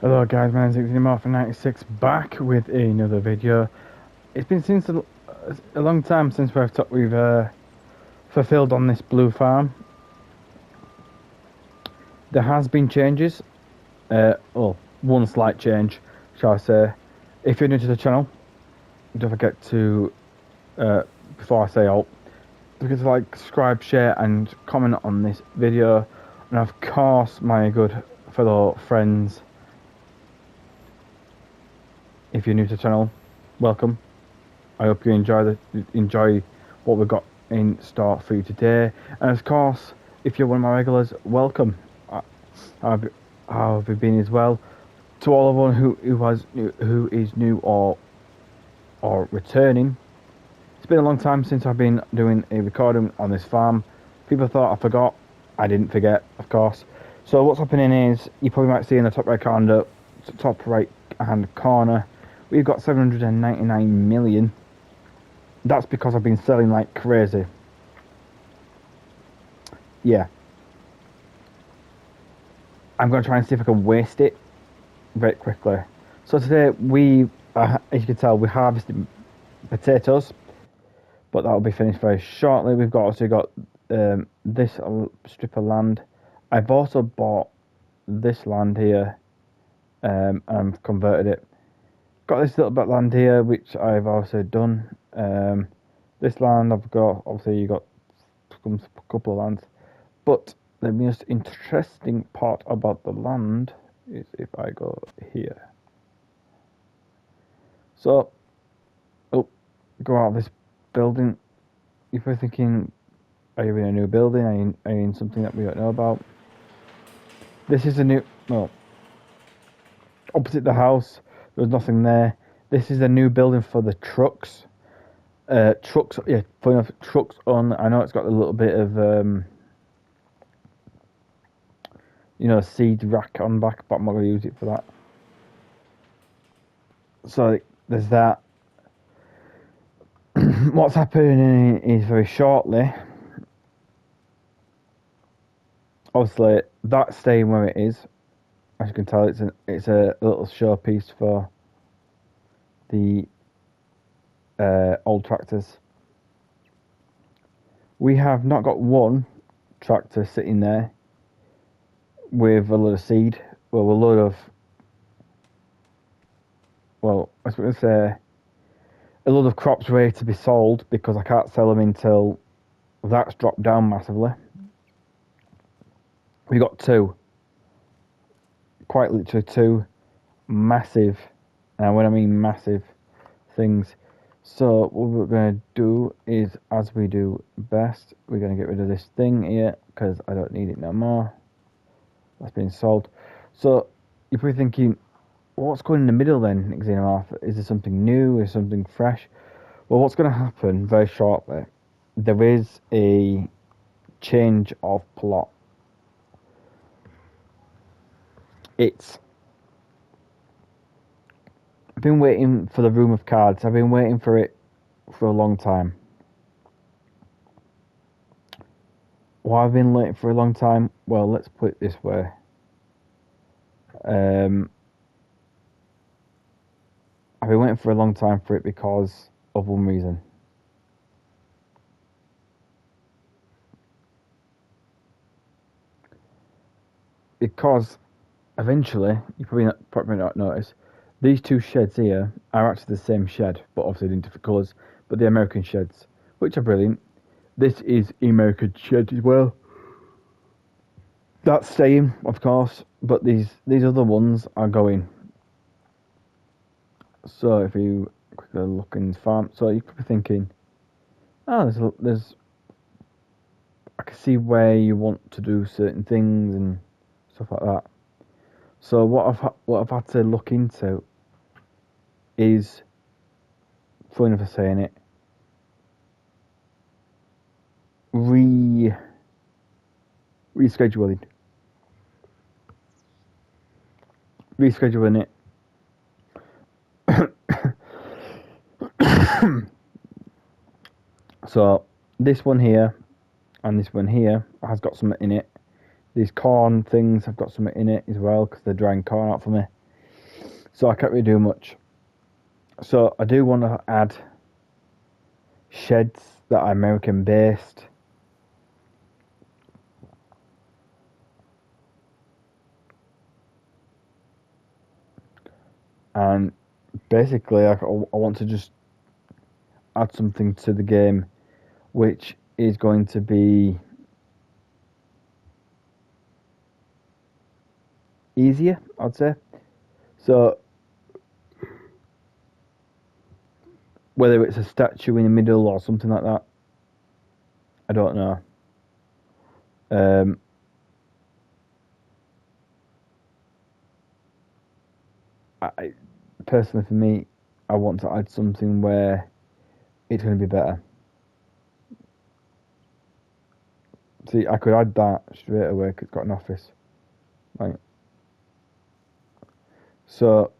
Hello guys, my name is Xenomorph96 back with another video. It's been since a long time since we've fulfilled on this blue farm. There has been changes, one slight change, shall I say. If you're new to the channel, don't forget to, before I say all, don't forget to like, subscribe, share and comment on this video. And of course, my good fellow friends, if you're new to the channel, welcome. I hope you enjoy what we've got in store for you today. And of course, if you're one of my regulars, welcome. How have you been as well? To all of one who is new or returning. It's been a long time since I've been doing a recording on this farm. People thought I forgot. I didn't forget, of course. So what's happening is, you probably might see in the top right hand corner, we've got 799 million. That's because I've been selling like crazy. Yeah. I'm going to try and see if I can waste it very quickly. So today as you can tell, we harvested potatoes, but that will be finished very shortly. We've also got this strip of land. I've also bought this land here, and I've converted it. Got this little bit of land here, which I've also done. This land I've got, obviously you got a couple of lands, but the most interesting part about the land is if I go here. So, go out of this building. If you're thinking, are you in a new building? Are you in something that we don't know about? This is a new, no, opposite the house, there's nothing there. This is a new building for the trucks. Trucks, yeah, funny enough, trucks on. I know it's got a little bit of, seed rack on back, but I'm not going to use it for that. So there's that. What's happening is very shortly, obviously that's staying where it is. As you can tell, it's a little showpiece for the old tractors. We have not got one tractor sitting there with a load of seed, I was going to say a lot of crops ready to be sold, because I can't sell them until that's dropped down massively. We got two, quite literally two massive, and when I mean massive, things. So what we're going to do is, as we do best, we're going to get rid of this thing here because I don't need it no more. That's been sold. So you're probably thinking, what's going in the middle then, Xenomorph? Is there something new? Is something fresh? Well, what's going to happen very shortly, there is a change of plot. I've been waiting for the Room of Cards. I've been waiting for it for a long time. Why I've been waiting for a long time? Well, let's put it this way. I've been waiting for a long time for it because of one reason. Because eventually, you probably not notice, these two sheds here are actually the same shed, but obviously in different colours, but the American sheds, which are brilliant. This is American shed as well. That's staying, of course, but these other ones are going. So if you quickly look in the farm, so you could be thinking, oh, there's I can see where you want to do certain things and stuff like that. So what I've had to look into is, funny for saying it, rescheduling it. So this one here and this one here has got something in it. These corn things have got something in it as well, because they're drying corn out for me. so I can't really do much. So I do want to add sheds that are American based. And basically, I want to just add something to the game, which is going to be easier, I'd say. So, whether it's a statue in the middle or something like that, I don't know. I personally, for me, I want to add something where it's going to be better. See, I could add that straight away because it's got an office. Right. So,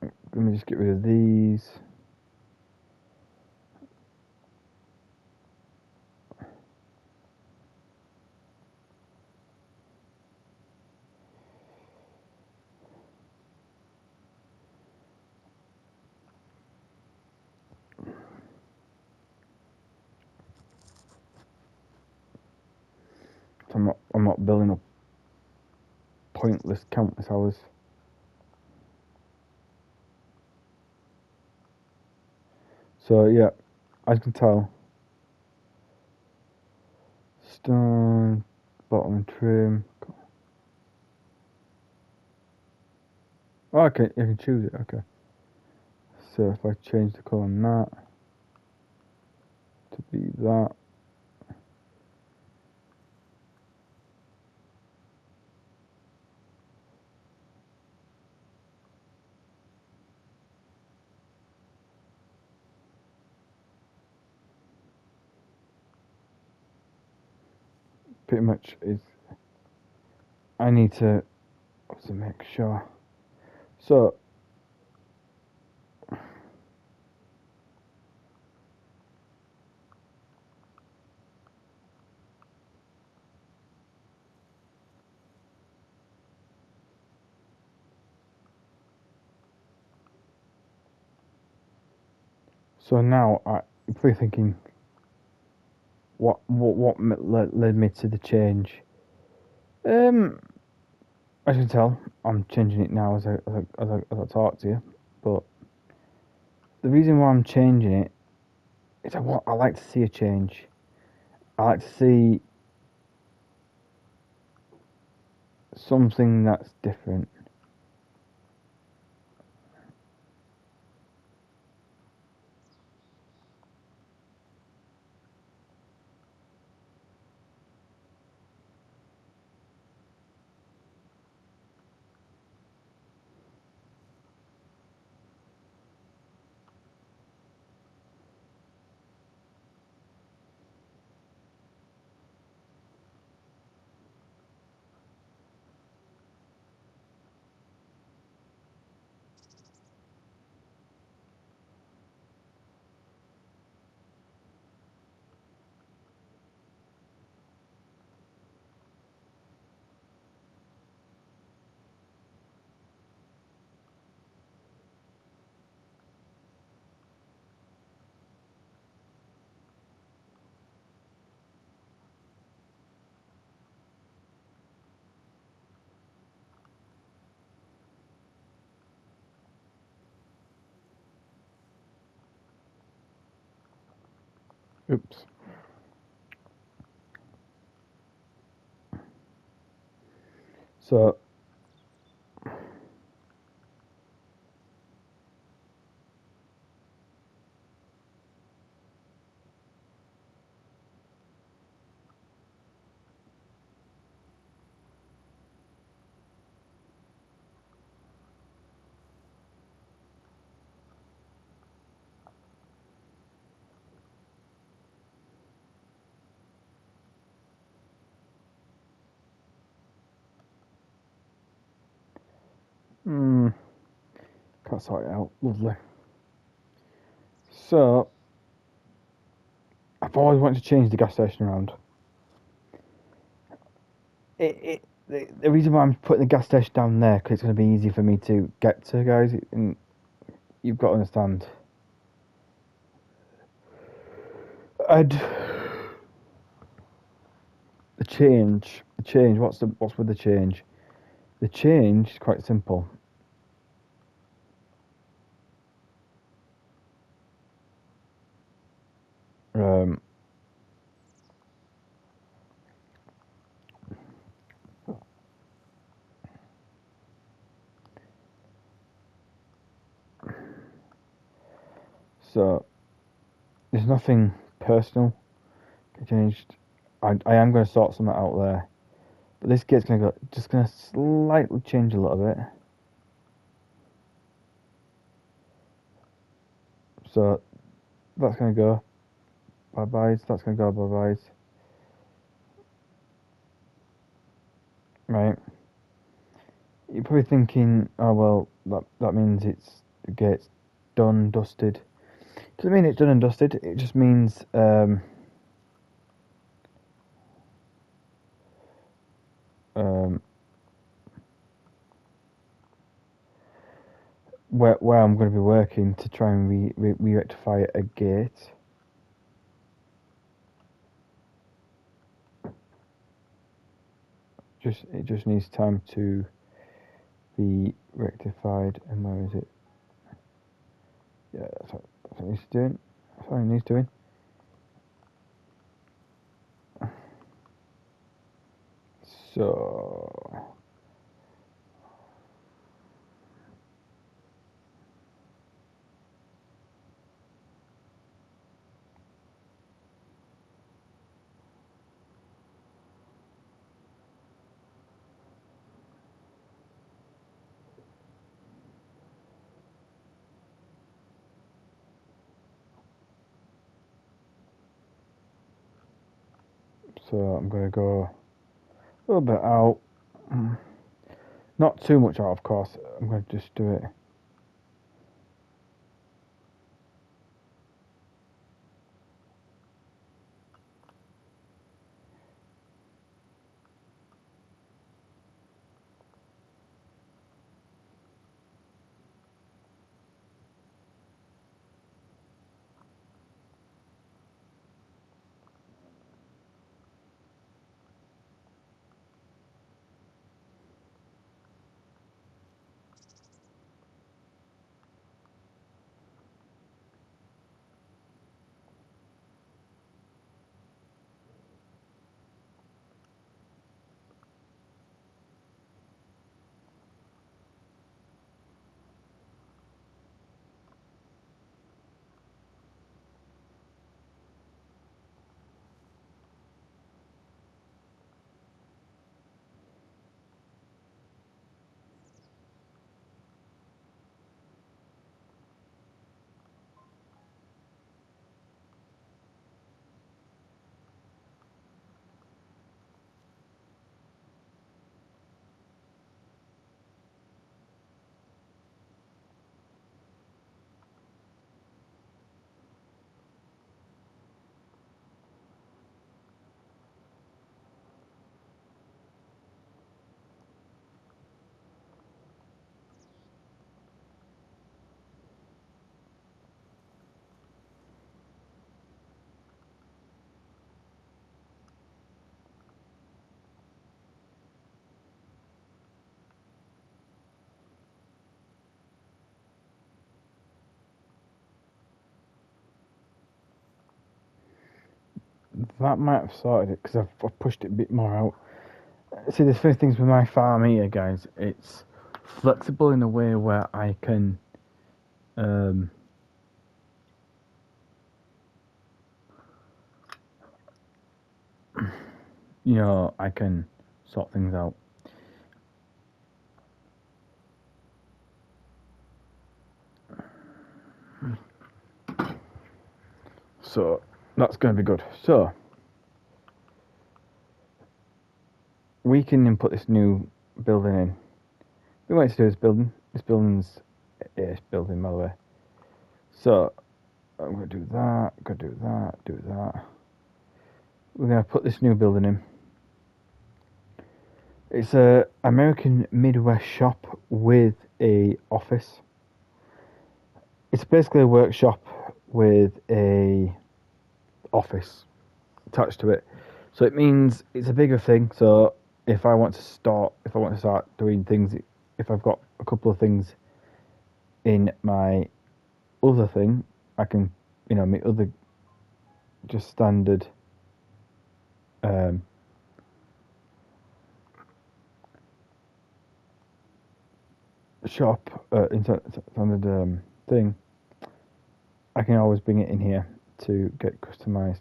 let me just get rid of these. I'm not building up pointless countless hours. So yeah, as you can tell, stone, bottom trim. Oh, okay, you can choose it. Okay. So if I change the colour on that to be that. Pretty much is. I need to also make sure. So now I'm probably thinking, what led me to the change? As you can tell, I'm changing it now as I talk to you. But the reason why I'm changing it is I like to see a change. I like to see something that's different. Oops. So can't sort it out. Lovely. So I've always wanted to change the gas station around. the reason why I'm putting the gas station down there, because it's going to be easy for me to get to, guys. And you've got to understand. The change. What's with the change? The change is quite simple. So there's nothing personal changed. I am going to sort something out there, but this gate's just going to slightly change a little bit. So that's going to go bye byes. That's going to go bye byes. Right. You're probably thinking, oh well, that means the gate's done, dusted. Doesn't mean it's done and dusted. It just means where I'm going to be working to try and rectify a gate. It just needs time to be rectified. And where is it? Yeah, that's what it needs doing. That's what it needs doing. So I'm going to go a little bit out. Not too much out, of course. I'm going to just do it. That might have sorted it because I've pushed it a bit more out. See, there's funny things with my farm here, guys. It's flexible in a way where I can, I can sort things out. So that's going to be good. So we can input this new building in. We want to do this building. This building's a building, by the way. So I'm going to do that. Going to do that. Do that. We're going to put this new building in. It's a American Midwest shop with a office. It's basically a workshop with a office attached to it. So it means it's a bigger thing. So if I want to start doing things, if I've got a couple of things in my other thing, I can, make other just standard shop standard thing. I can always bring it in here to get customized.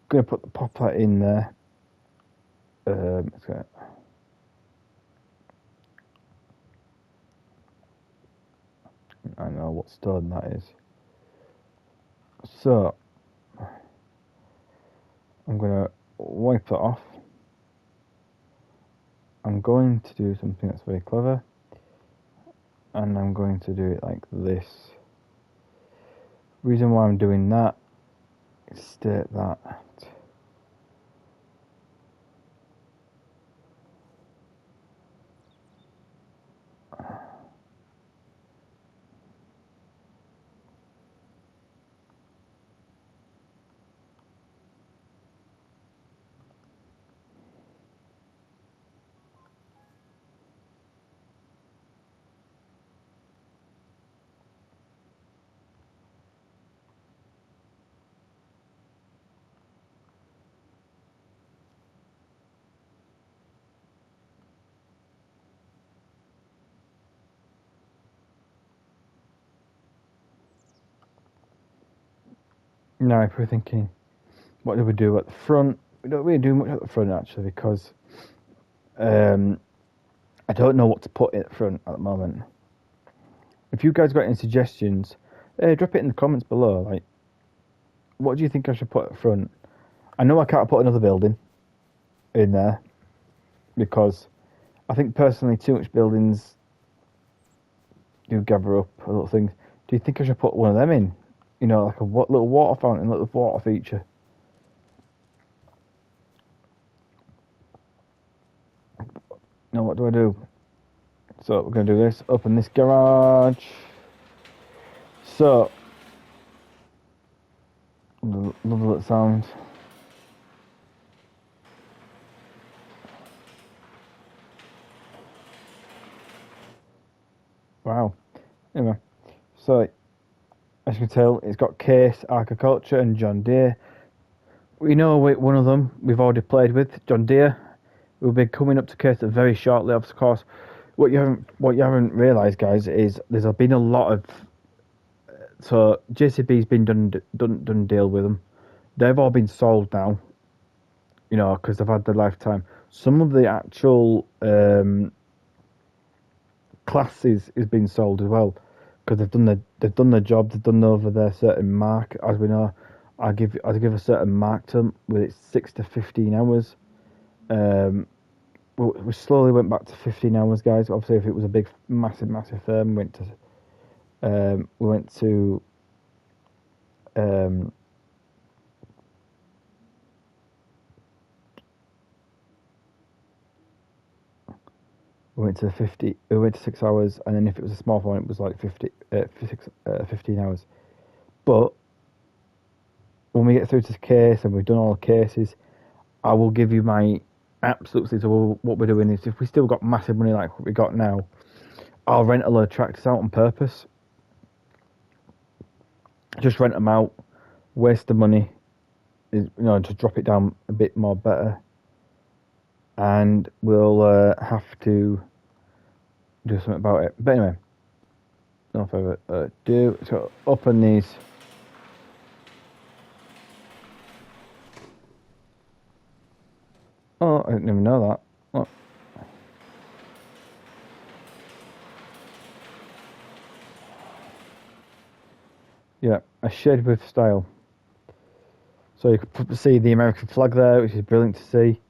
Gonna pop that in there. I know what stone that is. So I'm gonna wipe that off. I'm going to do something that's very clever, and I'm going to do it like this. Reason why I'm doing that is state that now if we're thinking, what do we do at the front? We don't really do much at the front actually, because I don't know what to put at the front at the moment. If you guys got any suggestions, drop it in the comments below. Like, what do you think I should put at the front? I know I can't put another building in there, because I think personally too much buildings do gather up a little things. Do you think I should put one of them in? Like a little water fountain, little water feature. Now what do I do? So we're going to do this. Open this garage. So, lovely that sounds. Wow. Anyway, so as you can tell, it's got Case, Agriculture, and John Deere. We know one of them we've already played with, John Deere. We'll be coming up to Case very shortly. Of course, what you haven't realised, guys, is there's been a lot of. So JCB's been done deal with them. They've all been sold now. Because they've had their lifetime. Some of the actual classes is being sold as well, because they've done their job. They've done over their certain mark. As we know, I give a certain mark to them with its 6 to 15 hours. We slowly went back to 15 hours, guys. Obviously, if it was a big, massive firm, we went to 50. We went to 6 hours, and then if it was a small one, it was like 15 hours. But when we get through to the case and we've done all the cases, I will give you my absolute. So what we're doing is, if we still got massive money like what we got now, I'll rent a load of tractors out on purpose. Just rent them out, waste the money, to drop it down a bit more better, and we'll have to do something about it. But anyway, no further ado. So open these. Oh, I didn't even know that. Oh. Yeah, a shed with style. So you can see the American flag there, which is brilliant to see.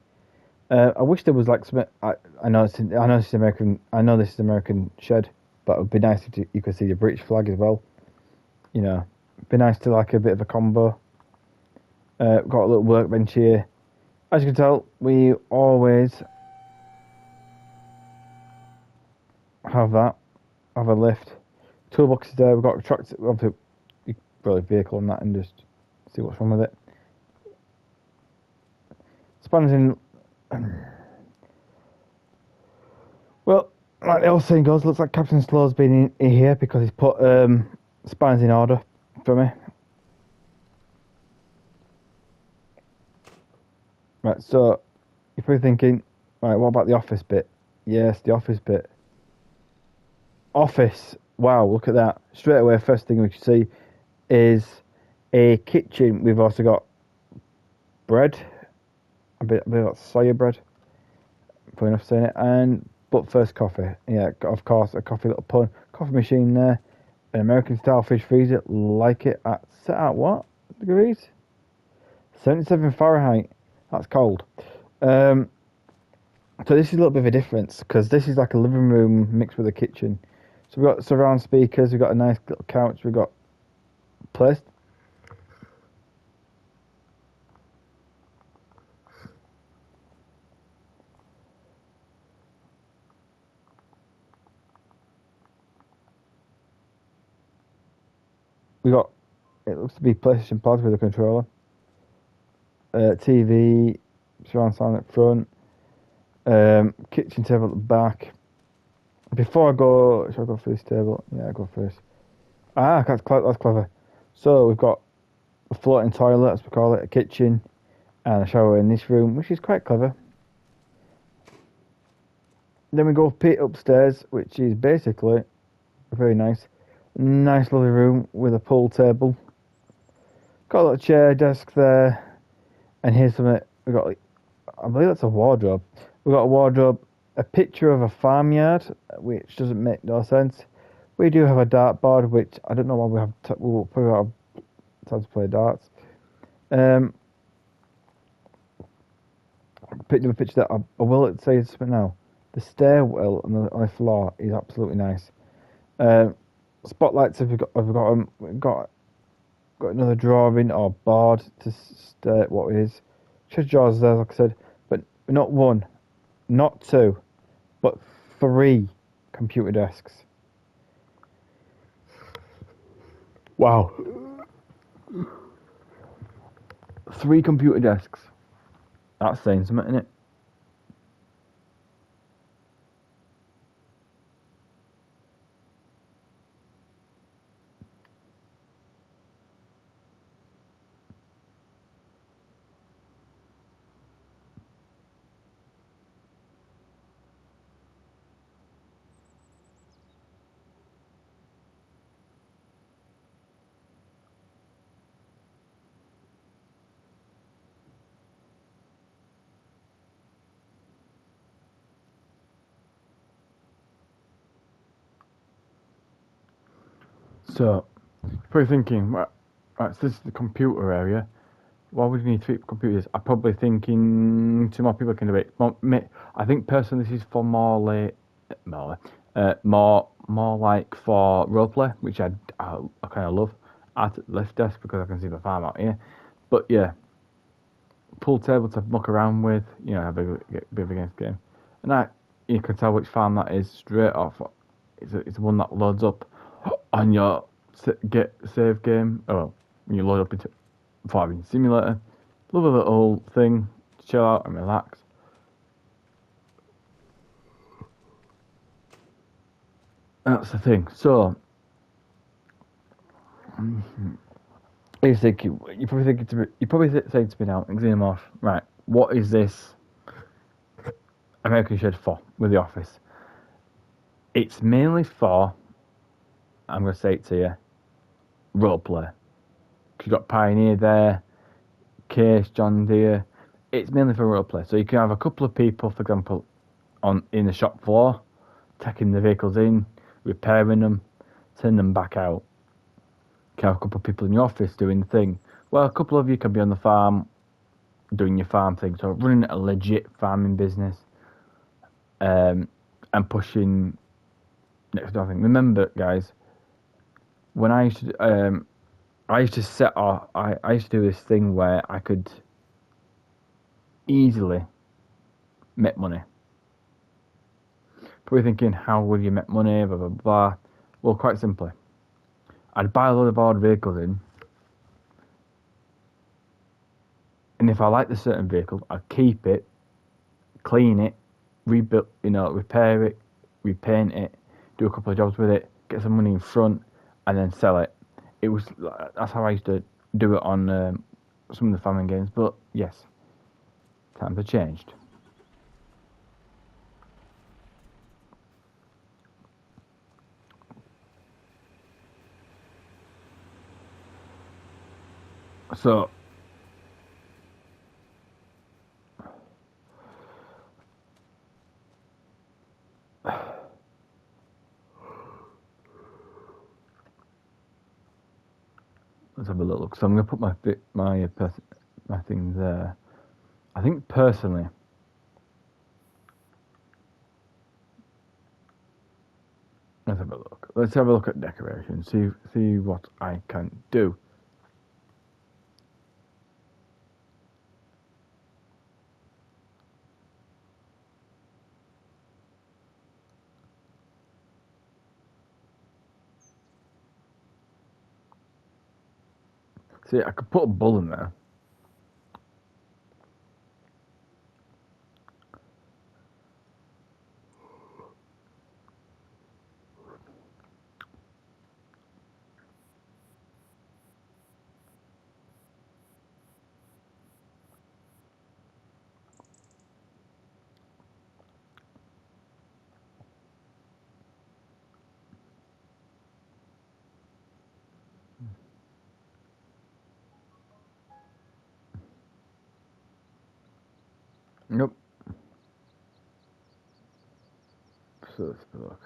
I wish there was like some. I know this is American. I know this is American shed, but it would be nice if you could see the British flag as well. It'd be nice to like a bit of a combo. Got a little workbench here. As you can tell, we always have that. Have a lift. Toolbox is there. We've got a tractor. Obviously, you can put a vehicle on that and just see what's wrong with it. Spanners in. Well, like the old saying goes, looks like Captain Slow's been in here because he's put spanners in order for me. Right, so you're probably thinking, right, what about the office bit? Yes, the office bit. Office. Wow, look at that. Straight away, first thing we can see is a kitchen. We've also got bread. I believe that's soya bread. Funny enough saying it. But first coffee. Yeah, of course, a coffee little pun. Coffee machine there. An American style fish freezer. Like it set at what degrees? 77 Fahrenheit. That's cold. So this is a little bit of a difference because this is like a living room mixed with a kitchen. So we've got surround speakers, we've got a nice little couch, we've got place. We got, it looks to be PlayStation Plus with a controller. TV, surround sound at front. Kitchen table at the back. Before I go, should I go for this table? Yeah, I go first. That's clever. So we've got a floating toilet, as we call it, a kitchen, and a shower in this room, which is quite clever. Then we go pit upstairs, which is basically very nice lovely room with a pool table. Got a little chair, desk there, and here's something. We got, I believe that's a wardrobe. We got a wardrobe, a picture of a farmyard, which doesn't make no sense. We do have a dartboard, which I don't know why we have. We'll probably have time to play darts. Picked up a picture that I will say something now. The stairwell on the floor is absolutely nice. Spotlights, we've got another drawing or board to state what it is. Treasure drawers there, like I said, but not one, not two, but 3 computer desks. Wow. 3 computer desks. That's saying something, isn't it? So, probably thinking, right, so this is the computer area. Why would you need 3 computers? I'm probably thinking 2 more people can do it. I think personally this is for more like for roleplay, which I kind of love. At the left desk because I can see the farm out here. But yeah, pool table to muck around with, have a bit of a game. And that you can tell which farm that is straight off. It's one that loads up on your save game. Oh, when you load up into Farming Simulator. Love a little thing to chill out and relax. That's the thing. So, you're probably saying to me now, Xenomorph, right? What is this American Shed for with the office? It's mainly for, I'm going to say it to you, roleplay. You've got Pioneer there, Case, John Deere. It's mainly for roleplay. So you can have a couple of people, for example, in the shop floor, taking the vehicles in, repairing them, sending them back out. You can have a couple of people in your office doing the thing. Well, a couple of you can be on the farm doing your farm thing. So running a legit farming business and pushing next door thing. Remember, guys, when I used to I used to do this thing where I could easily make money. Probably thinking, how will you make money, blah, blah, blah. Well, quite simply, I'd buy a load of old vehicles in, and if I like the certain vehicle, I'd keep it, clean it, rebuild, repair it, repaint it, do a couple of jobs with it, get some money in front, and then sell it. That's how I used to do it on some of the farming games. But yes, times have changed. So let's have a little look. So I'm going to put my thing there. I think personally, let's have a look. Let's have a look at decoration. See what I can do. See, I could put a bull in there. Nope. So let's have a look.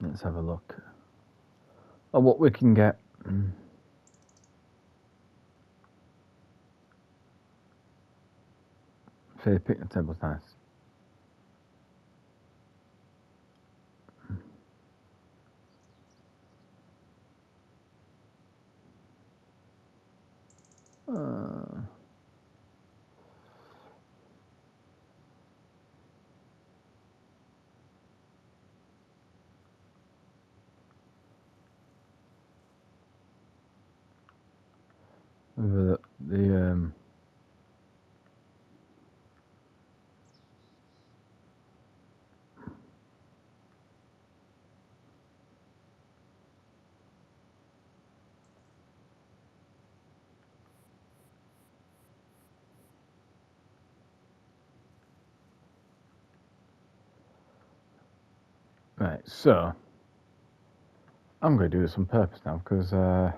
Let's have a look at what we can get. Say the picnic table's nice. The right. So I'm going to do this on purpose now because right.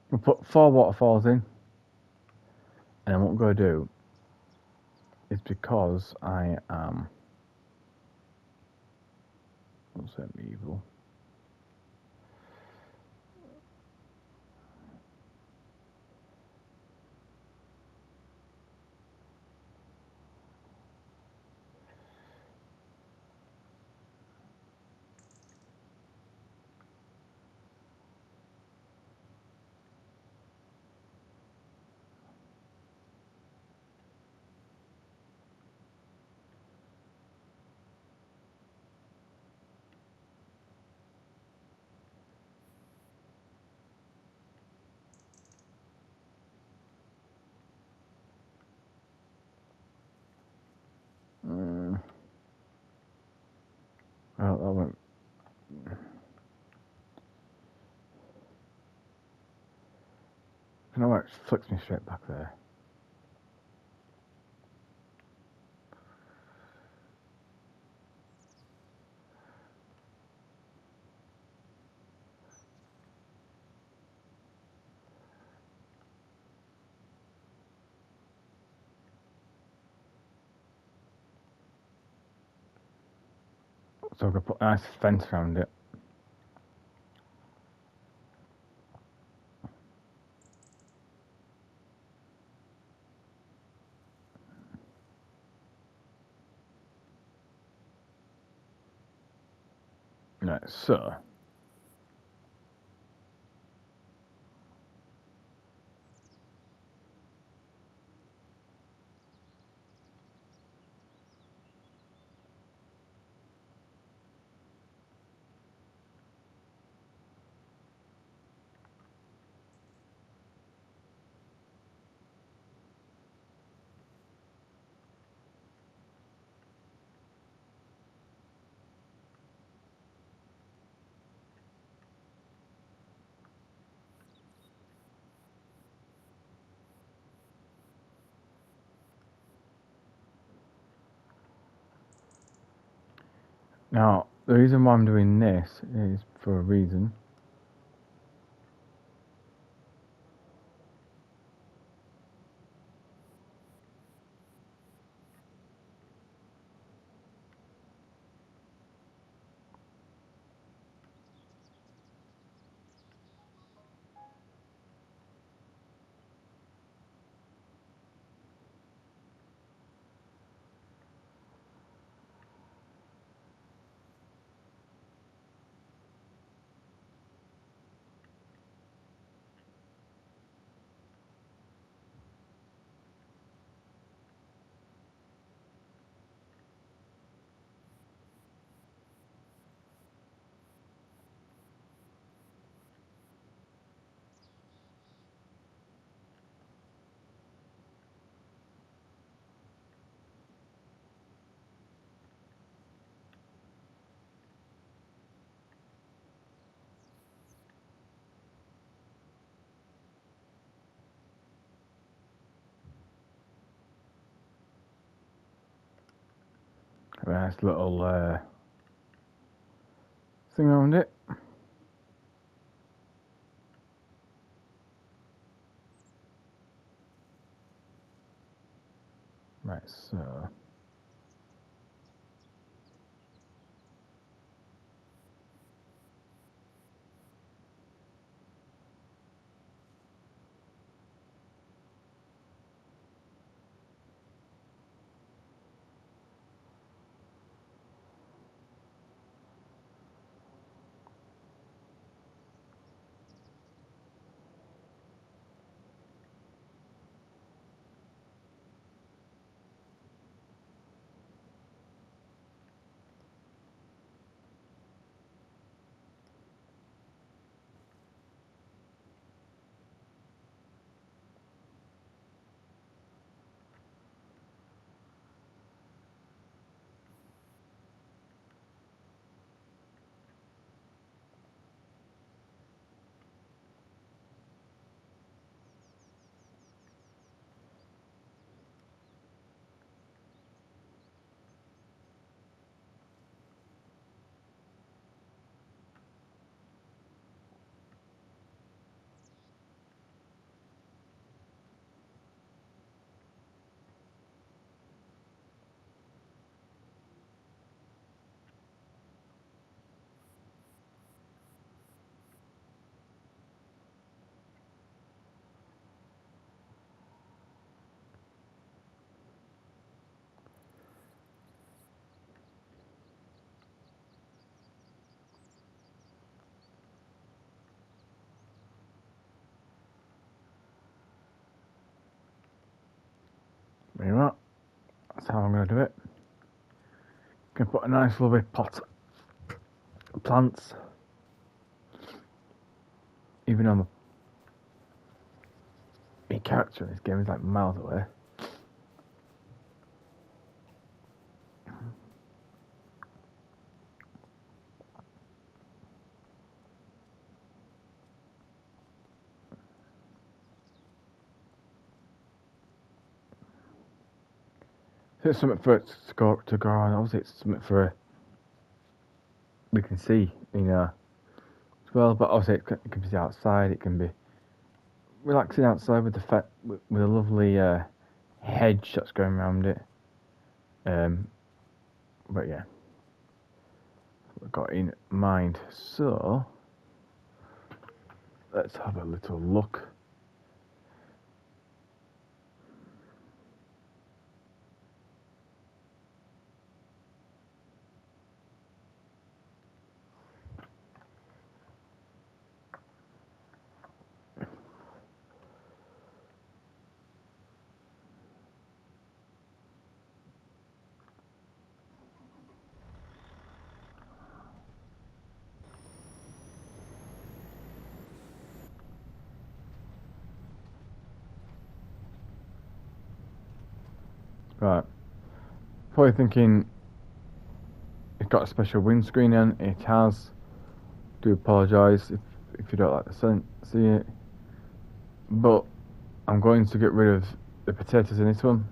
We'll put 4 waterfalls in, and what I'm going to do is because I am. What's that evil? Oh, that won't. You know what? It flicks me straight back there. So I'm going to put a nice fence around it. Right, so now the reason why I'm doing this is for a reason. A nice little thing around it. Right, so there you are. That's how I'm going to do it. Gonna put a nice lovely pot of plants, even though my character in this game is like miles away. So it's something for it to go on. Obviously, it's something for we can see, as well. But obviously, it can be outside. It can be relaxing outside with with a lovely hedge that's going around it. But yeah, what I've got in mind. So let's have a little look. Right. Probably thinking it's got a special windscreen in. It has. Do apologise if you don't like to see it. But I'm going to get rid of the potatoes in this one.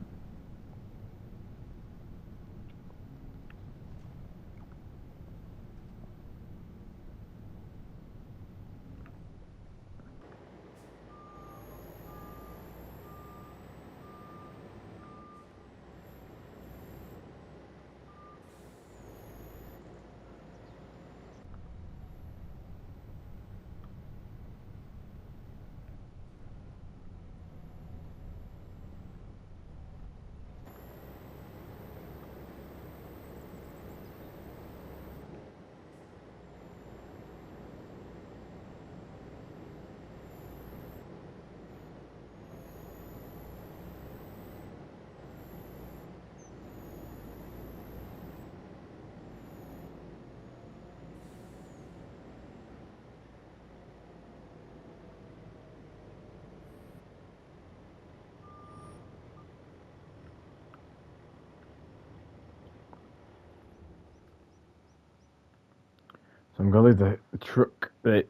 So I'm going to leave the truck, the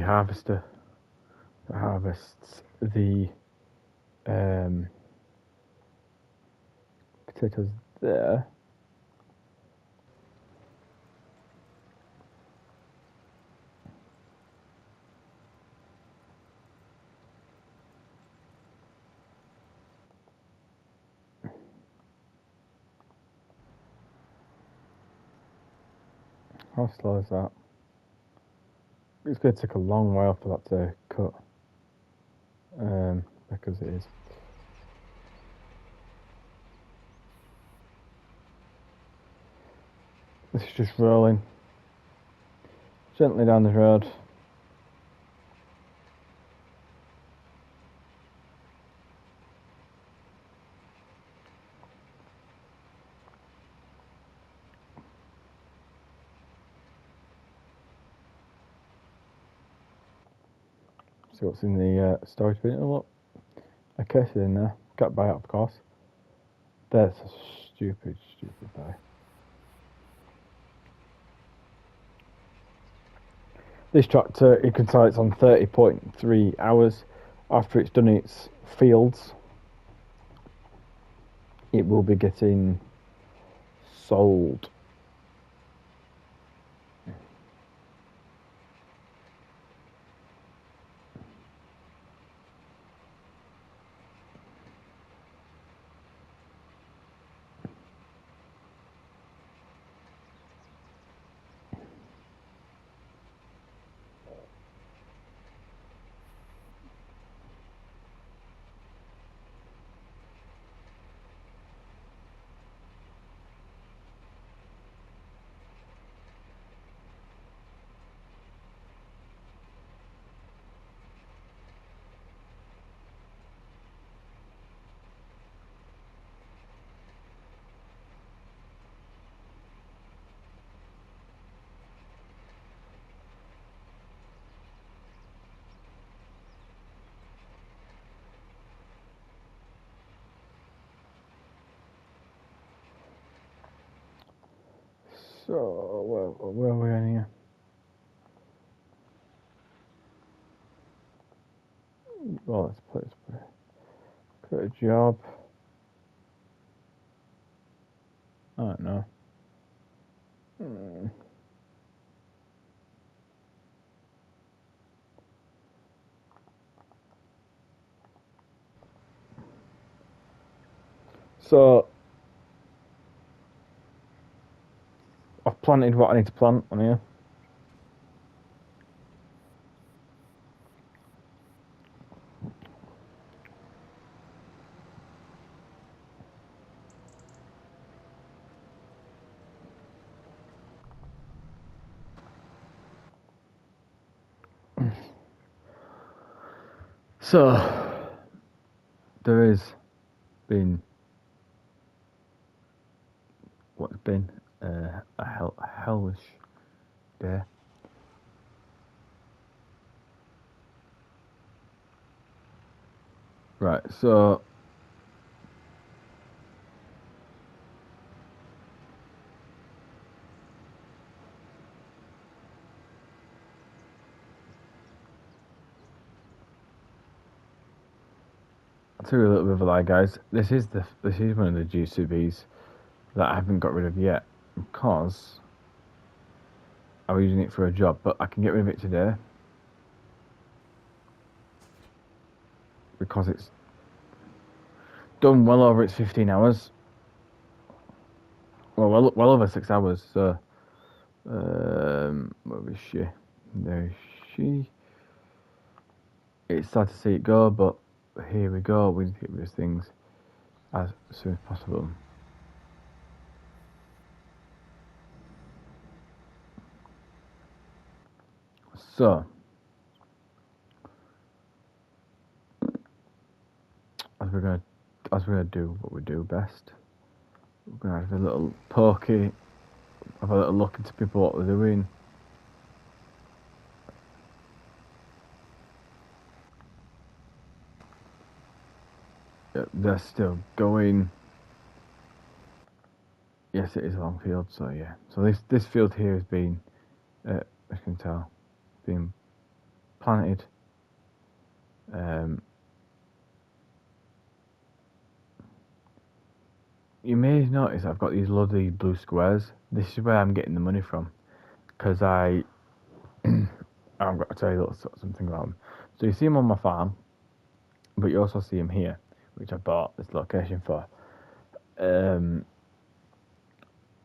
harvester that harvests the potatoes there. How slow is that? It's going to take a long while for that to cut. Because it is. This is just rolling gently down the road. See what's in the storage bin. Oh, look, a case is in there. Can't buy it, of course. That's a stupid buy. This tractor, you can tell it's on 30.3 hours. After it's done its fields, it will be getting sold. So, where are we in here? Well, let's put it. Create a job. I don't know. So, I've planted what I need to plant on here. So, there has been what's been a hellish day. Right, so tell you a little bit of a lie, guys. This is one of the GCBs that I haven't got rid of yet because I was using it for a job, but I can get rid of it today because it's done well over its 15 hours. Well over 6 hours. So, where is she? There is she. It's sad to see it go, but here we go. We need to get rid of things as soon as possible. So, as we're gonna do what we do best, we're gonna have a little pokey, have a little look into people what they're doing. Yep, they're still going. Yes, it is a long field. So yeah, so this field here has been, as you can tell, being planted. You may notice I've got these lovely blue squares. This is where I'm getting the money from, because I've got to tell you a little something about them. So you see them on my farm, but you also see them here, which I bought this location for.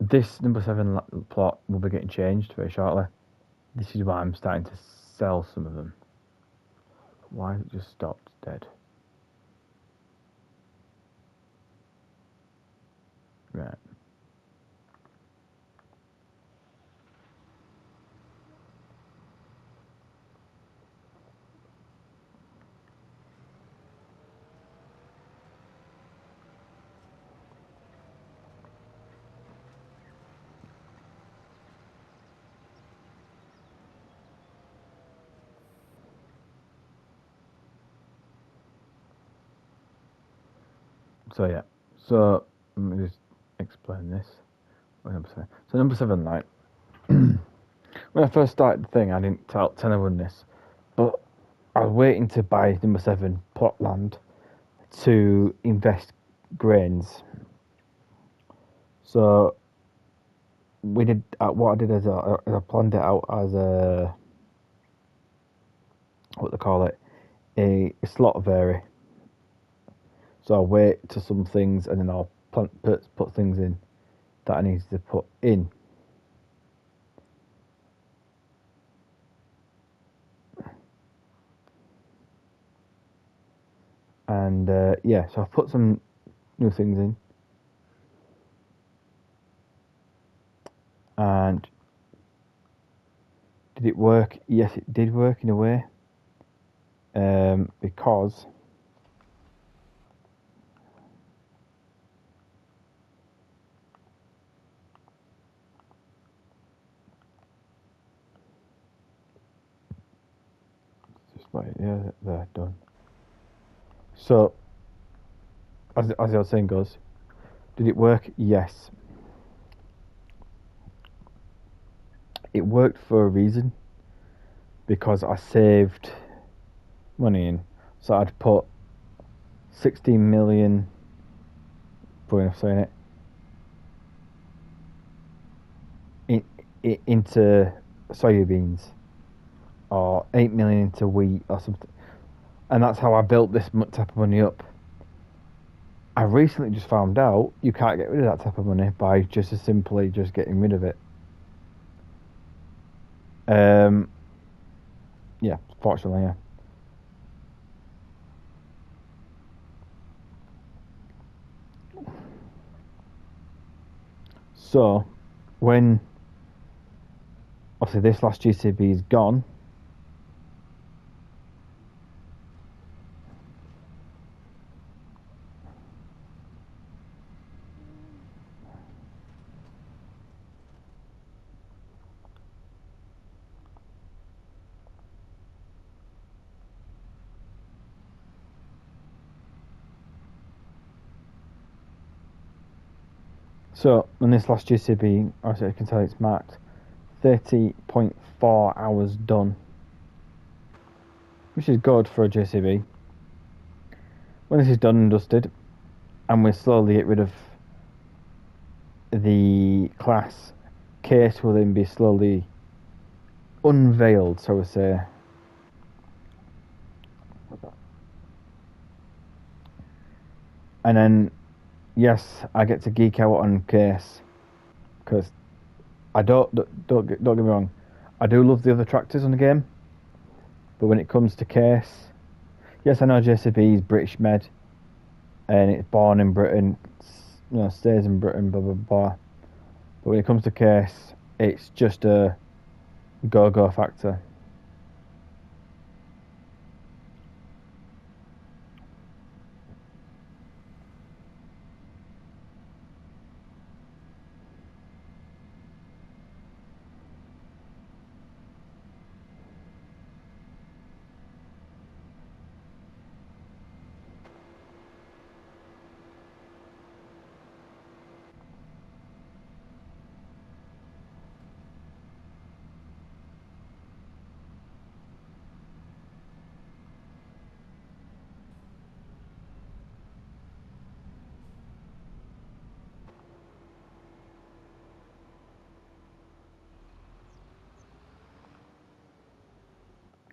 This number 7 plot will be getting changed very shortly. This is why I'm starting to sell some of them. Why has it just stopped dead? Right. So yeah, so let me just explain this. So number 7 light. When I first started the thing, I didn't tell anyone this, but I was waiting to buy number 7 plot land to invest grains. So we did what I did is I planned it out as a, what they call it, a slot of area. So I'll wait to some things and then I'll put things in that I need to put in. And yeah, so I've put some new things in. And did it work? Yes, it did work in a way. Because yeah, they're done. So, as the old saying goes, did it work? Yes. It worked for a reason, because I saved money in. So I'd put 16 million, probably enough saying it, into soybeans, or 8 million into wheat or something. And that's how I built this type of money up. I recently just found out you can't get rid of that type of money by just as simply just getting rid of it. Yeah, fortunately, yeah. So, when obviously this last GCB is gone, so on this last GCB, obviously I can tell it's marked 30.4 hours done, which is good for a GCB. when this is done and dusted, and we slowly get rid of the class, case will then be slowly unveiled, so to say. And then, yes, I get to geek out on case, because I don't get me wrong, I do love the other tractors on the game, but when it comes to case, yes, I know JCB is British made, and it's born in Britain, stays in Britain, blah blah blah. But when it comes to case, it's just a go factor.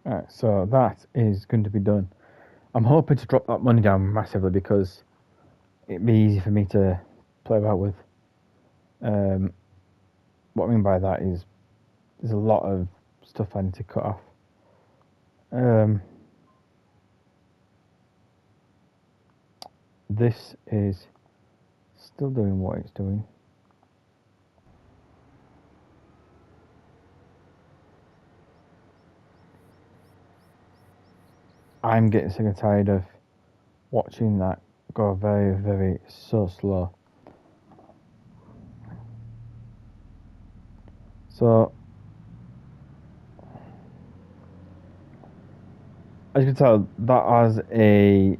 Alright, so that is going to be done. I'm hoping to drop that money down massively because it'd be easy for me to play about with. What I mean by that is there's a lot of stuff I need to cut off. This is still doing what it's doing. I'm getting sick and tired of watching that go very so slow. So as you can tell, that has a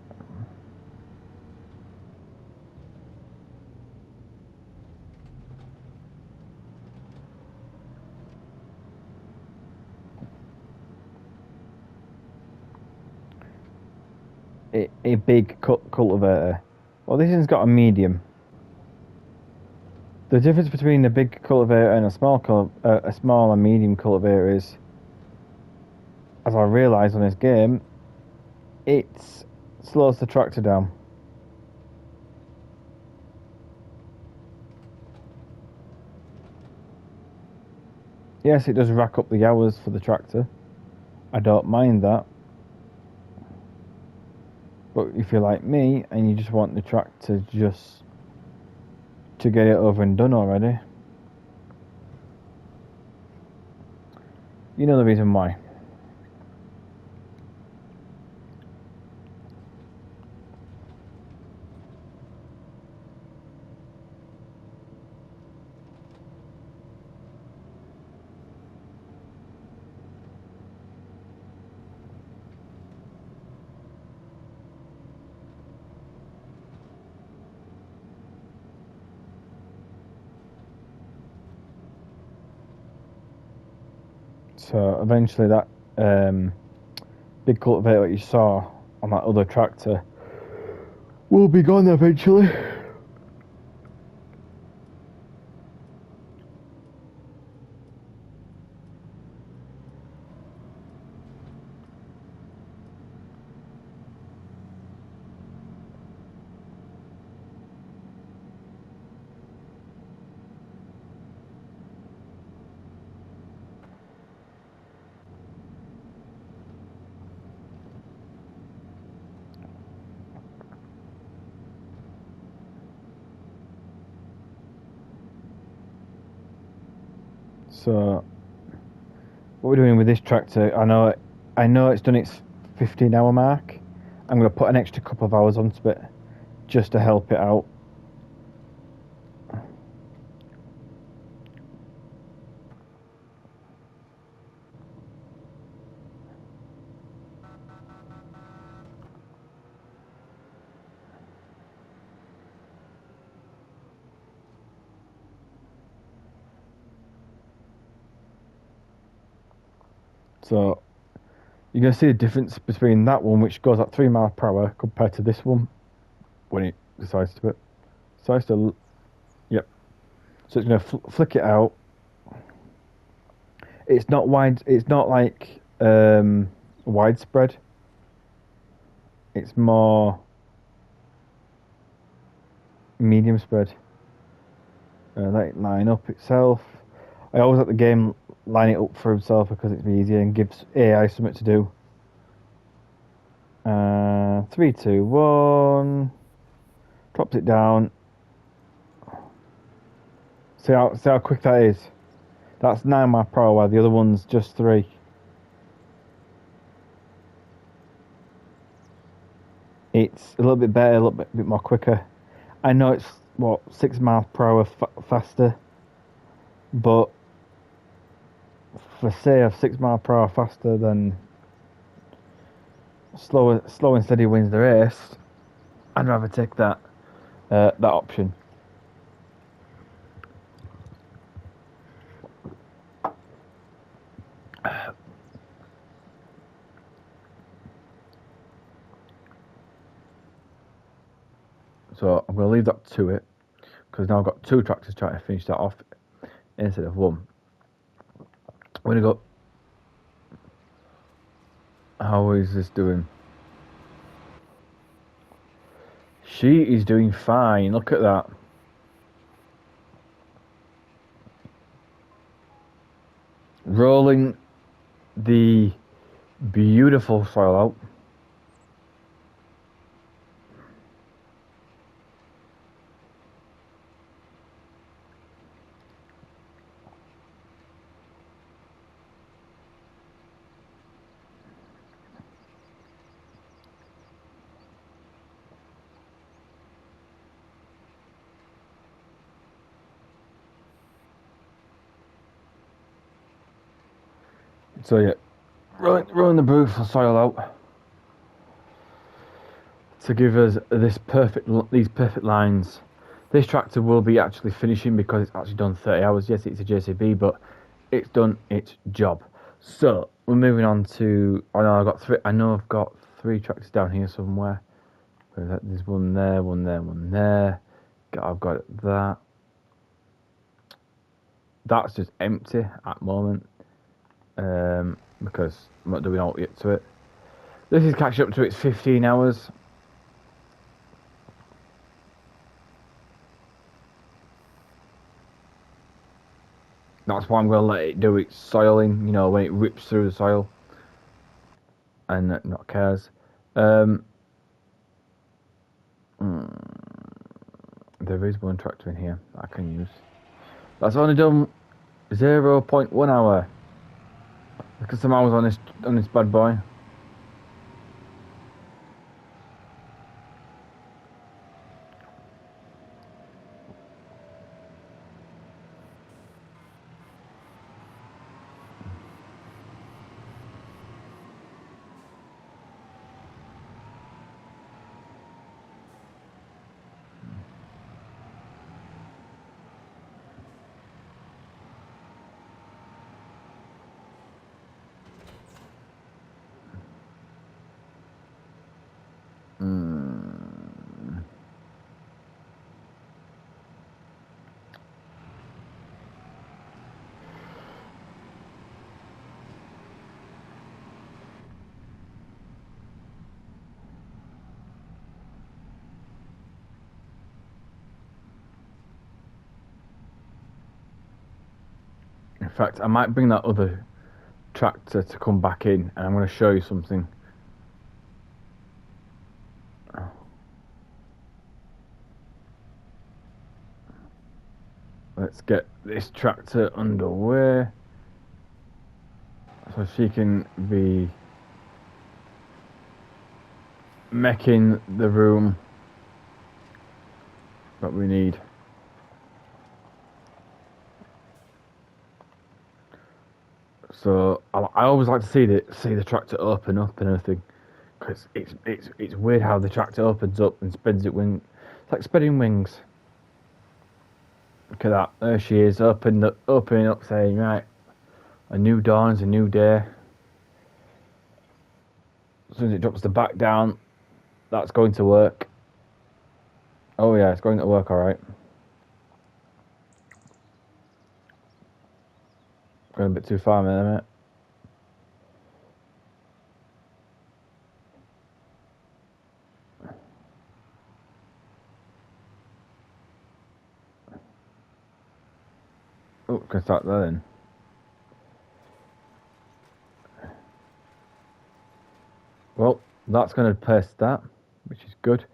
big cultivator. Well, this one's got a medium. The difference between a big cultivator and a small and medium cultivator is, as I realised on this game, it slows the tractor down. Yes, it does rack up the hours for the tractor. I don't mind that. But if you're like me and you just want the tractor just to get it over and done already, you know the reason why. So eventually that big cultivator that you saw on that other tractor will be gone eventually. So what we're doing with this tractor, I know it's done its 15-hour mark. I'm going to put an extra couple of hours onto it just to help it out. So You're going to see the difference between that one, which goes at 3 miles per hour, compared to this one when it decides to. Decides to. Yep. So it's going to flick it out. It's not wide. It's not like widespread. It's more medium spread. Let it line up itself. I always let the game line it up for himself because it's easier and gives AI something to do. 3, 2, 1. Drops it down. See how quick that is. That's 9 miles per hour, while the other one's just 3. It's a little bit better, a little bit more quicker. I know it's 6 miles per hour faster, but for say of 6 miles per hour faster than slow and steady wins the race, I'd rather take that option. So I'm going to leave that to it, because now I've got 2 tractors trying to finish that off instead of 1. I'm going to go. How is this doing? She is doing fine. Look at that. Rolling the beautiful soil out. So yeah, rolling the beautiful soil out to give us these perfect lines. This tractor will be actually finishing because it's actually done 30 hours. Yes, it's a JCB, but it's done its job. So we're moving on to. I know I've got 3 tractors down here somewhere. There's one there, one there, one there. I've got that. That's just empty at the moment. Because I'm not doing all yet to it. This is catching up to its 15 hours. That's why I'm going to let it do its soiling, when it rips through the soil. And not cares. There is one tractor in here that I can use. That's only done 0.1 hour. Look at some hours on this bad boy. In fact, I might bring that other tractor to come back in, and I'm going to show you something. Let's get this tractor underway so she can be making the room that we need. So I always like to see the tractor open up and everything, because it's weird how the tractor opens up and spreads its wings. It's like spreading wings. Look at that. There she is, opening up, saying, right, a new dawn is a new day. As soon as it drops the back down, that's going to work. Oh yeah, it's going to work all right. Going a bit too far, mate. Oh, can start that then. Well, that's going to paste that, which is good.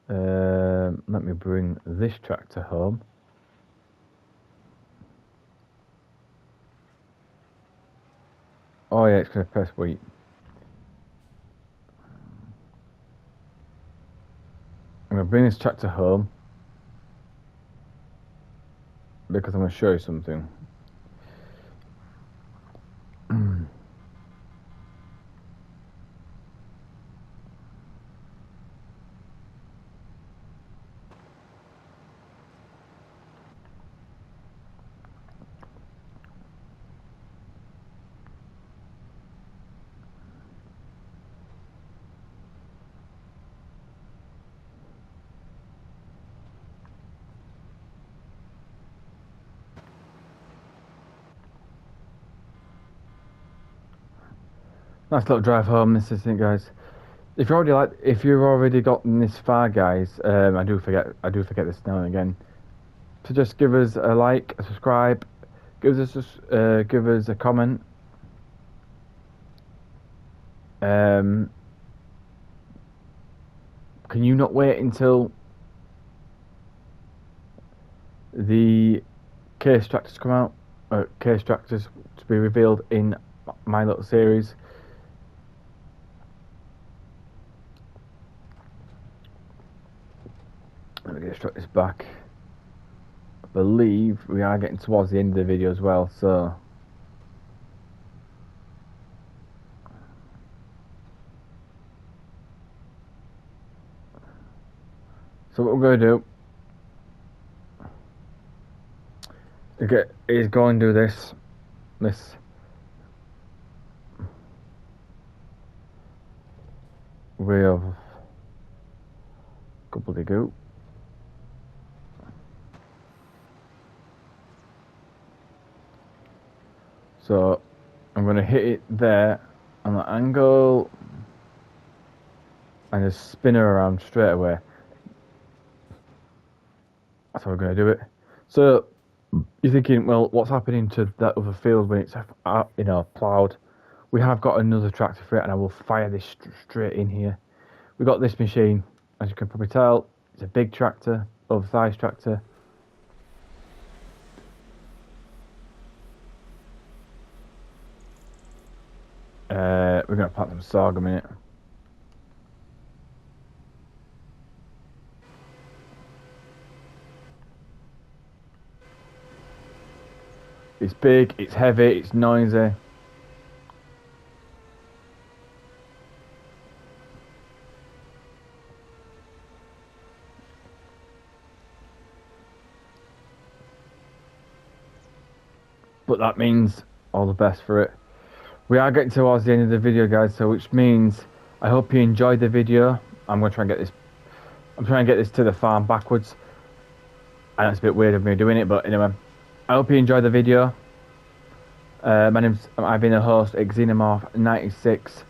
Let me bring this tractor home. Oh yeah, it's going to press wheat. I'm going to bring this tractor home because I'm going to show you something. Nice little drive home. This is it, guys. If you've already gotten this far, guys, I do forget this now and again. So just give us a like, a subscribe, give us a comment. Can you not wait until the case tractors come out? Case tractors to be revealed in my little series. Let me get this back. I believe we are getting towards the end of the video as well, so what we're going to do is go and do this way of gobbledygook. So I'm going to hit it there on the angle and just spin her around straight away. That's how we're going to do it. So you're thinking, well, what's happening to that other field when it's ploughed? We have got another tractor for it, and I will fire this straight in here. We've got this machine, as you can probably tell. It's a big tractor, oversized tractor. We're going to plant some sorghum in it. It's big, it's heavy, it's noisy. But that means all the best for it. We are getting towards the end of the video, guys, so which means I hope you enjoyed the video. I'm going to try and get this. I'm trying to get this to the farm backwards. And it's a bit weird of me doing it, but anyway. I hope you enjoyed the video. I've been the host, Xenomorph96,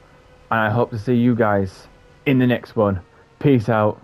and I hope to see you guys in the next one. Peace out.